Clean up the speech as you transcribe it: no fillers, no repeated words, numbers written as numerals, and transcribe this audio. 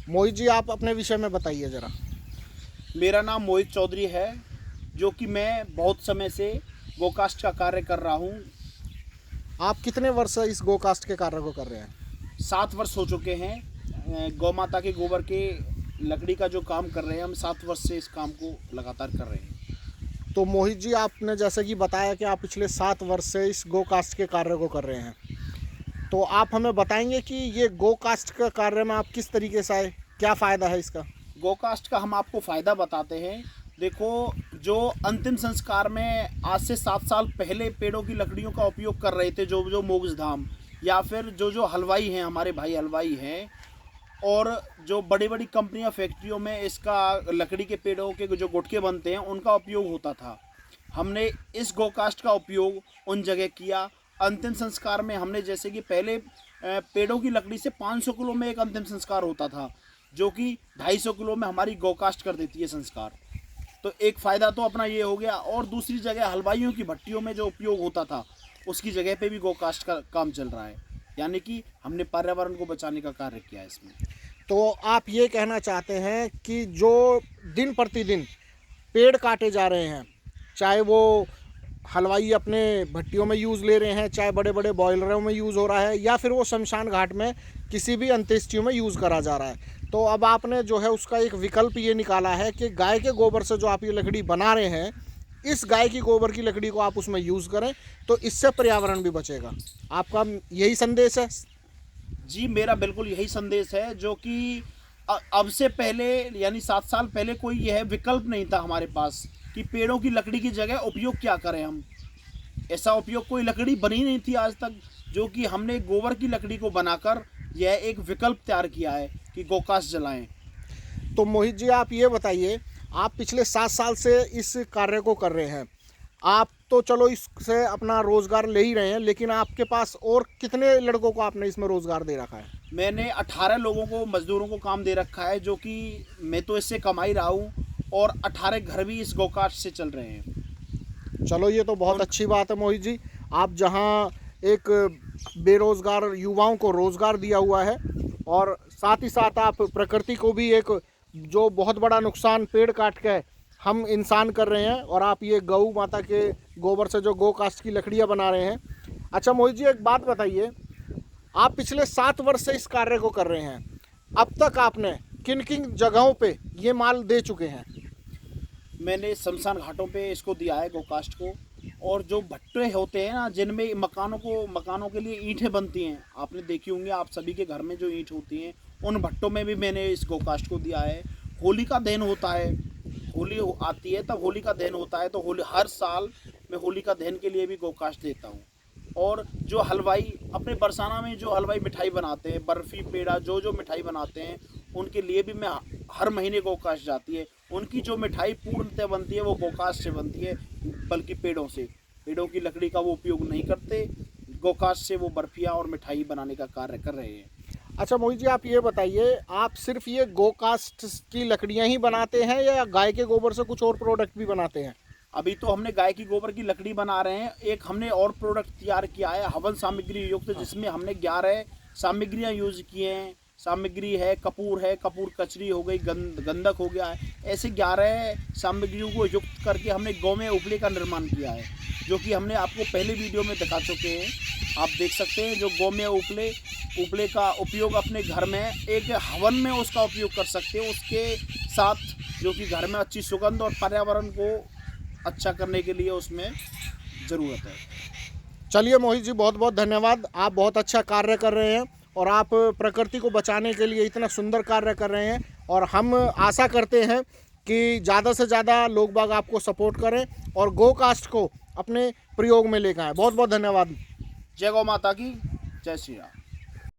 मोहित जी, आप अपने विषय में बताइए ज़रा। मेरा नाम मोहित चौधरी है, जो कि मैं बहुत समय से गोकास्ट का कार्य कर रहा हूँ। आप कितने वर्ष से इस गोकास्ट के कार्य को कर रहे हैं? 7 वर्ष हो चुके हैं। गौ माता के गोबर के लकड़ी का जो काम कर रहे हैं, हम 7 वर्ष से इस काम को लगातार कर रहे हैं। तो मोहित जी, आपने जैसे कि बताया कि आप पिछले 7 वर्ष से इस गोकास्ट के कार्य को कर रहे हैं, तो आप हमें बताएंगे कि ये गोकास्ट का कार्य में आप किस तरीके से आए, क्या फ़ायदा है इसका? गोकास्ट का हम आपको फ़ायदा बताते हैं। देखो, जो अंतिम संस्कार में आज से 7 साल पहले पेड़ों की लकड़ियों का उपयोग कर रहे थे, जो जो मोक्ष धाम या फिर जो जो हलवाई हैं, हमारे भाई हलवाई हैं, और जो बड़ी बड़ी कंपनियां फैक्ट्रियों में इसका लकड़ी के पेड़ों के जो गुटके बनते हैं उनका उपयोग होता था। हमने इस गोकास्ट का उपयोग उन जगह किया। अंतिम संस्कार में हमने, जैसे कि पहले पेड़ों की लकड़ी से 500 किलो में एक अंतिम संस्कार होता था, जो कि 250 किलो में हमारी गोकास्ट कर देती है संस्कार। तो एक फ़ायदा तो अपना ये हो गया, और दूसरी जगह हलवाइयों की भट्टियों में जो उपयोग होता था उसकी जगह पे भी गोकास्ट का काम चल रहा है। यानी कि हमने पर्यावरण को बचाने का कार्य किया है इसमें। तो आप ये कहना चाहते हैं कि जो दिन प्रतिदिन पेड़ काटे जा रहे हैं, चाहे वो हलवाई अपने भट्टियों में यूज़ ले रहे हैं, चाहे बड़े बड़े बॉयलरों में यूज़ हो रहा है, या फिर वो शमशान घाट में किसी भी अंत्येष्टियों में यूज़ करा जा रहा है, तो अब आपने जो है उसका एक विकल्प ये निकाला है कि गाय के गोबर से जो आप ये लकड़ी बना रहे हैं, इस गाय की गोबर की लकड़ी को आप उसमें यूज़ करें, तो इससे पर्यावरण भी बचेगा। आपका यही संदेश है? जी, मेरा बिल्कुल यही संदेश है, जो कि अब से पहले यानी 7 साल पहले कोई यह विकल्प नहीं था हमारे पास कि पेड़ों की लकड़ी की जगह उपयोग क्या करें हम। ऐसा उपयोग कोई लकड़ी बनी नहीं थी आज तक, जो कि हमने गोबर की लकड़ी को बनाकर यह एक विकल्प तैयार किया है कि गोकास्ट जलाएं। तो मोहित जी, आप ये बताइए, आप पिछले 7 साल से इस कार्य को कर रहे हैं, आप तो चलो इससे अपना रोज़गार ले ही रहे हैं, लेकिन आपके पास और कितने लड़कों को आपने इसमें रोज़गार दे रखा है? मैंने 18 लोगों को, मजदूरों को काम दे रखा है, जो कि मैं तो इससे कमा ही रहा हूँ, और 18 घर भी इस गोकास्ट से चल रहे हैं। चलो, ये तो बहुत अच्छी बात है मोहित जी। आप जहाँ एक बेरोज़गार युवाओं को रोज़गार दिया हुआ है, और साथ ही साथ आप प्रकृति को भी एक, जो बहुत बड़ा नुकसान पेड़ काट के हम इंसान कर रहे हैं, और आप ये गौ माता के गोबर से जो गोकास्ट की लकड़ियाँ बना रहे हैं। अच्छा मोहित जी, एक बात बताइए, आप पिछले 7 वर्ष से इस कार्य को कर रहे हैं, अब तक आपने किन किन जगहों पे ये माल दे चुके हैं? मैंने शमशान घाटों पे इसको दिया है गोकास्ट को, और जो भट्टे होते हैं ना, जिनमें मकानों के लिए ईंटें बनती हैं, आपने देखी होंगी, आप सभी के घर में जो ईंट होती हैं, उन भट्टों में भी मैंने इस गोकास्ट को दिया है। होली का दहन होता है, होली आती है तब होली का दहन होता है, तो होली हर साल मैं होली का दहन के लिए भी गोकास्ट देता हूँ। और जो हलवाई अपने बरसाना में जो हलवाई मिठाई बनाते हैं, बर्फ़ी पेड़ा जो जो मिठाई बनाते हैं, उनके लिए भी मैं हर महीने गोकास्ट जाती है। उनकी जो मिठाई पूर्णतः बनती है वो गोकास्ट से बनती है, बल्कि पेड़ों की लकड़ी का वो उपयोग नहीं करते। गोकास्ट से वो बर्फियाँ और मिठाई बनाने का कार्य कर रहे हैं। अच्छा मोहित जी, आप ये बताइए, आप सिर्फ ये गोकास्ट की लकड़ियाँ ही बनाते हैं, या गाय के गोबर से कुछ और प्रोडक्ट भी बनाते हैं? अभी तो हमने गाय की गोबर की लकड़ी बना रहे हैं। एक हमने और प्रोडक्ट तैयार किया है हवन सामग्री युक्त, जिसमें हमने 11 सामग्रियां यूज किए हैं। सामग्री है कपूर कचरी हो गई, गंधक हो गया है। ऐसे 11 सामग्रियों को युक्त करके हमने गौ में उपले का निर्माण किया है, जो कि हमने आपको पहले वीडियो में दिखा चुके हैं। आप देख सकते हैं, जो गौ में उपले का उपयोग अपने घर में एक हवन में उसका उपयोग कर सकते हैं, उसके साथ जो कि घर में अच्छी सुगंध और पर्यावरण को अच्छा करने के लिए उसमें ज़रूरत है। चलिए मोहित जी, बहुत बहुत धन्यवाद। आप बहुत अच्छा कार्य कर रहे हैं, और आप प्रकृति को बचाने के लिए इतना सुंदर कार्य कर रहे हैं, और हम आशा करते हैं कि ज़्यादा से ज़्यादा लोग बाग आपको सपोर्ट करें और गोकास्ट को अपने प्रयोग में लेकर आएँ। बहुत बहुत धन्यवाद। जय गौ माता की, जय श्री राम।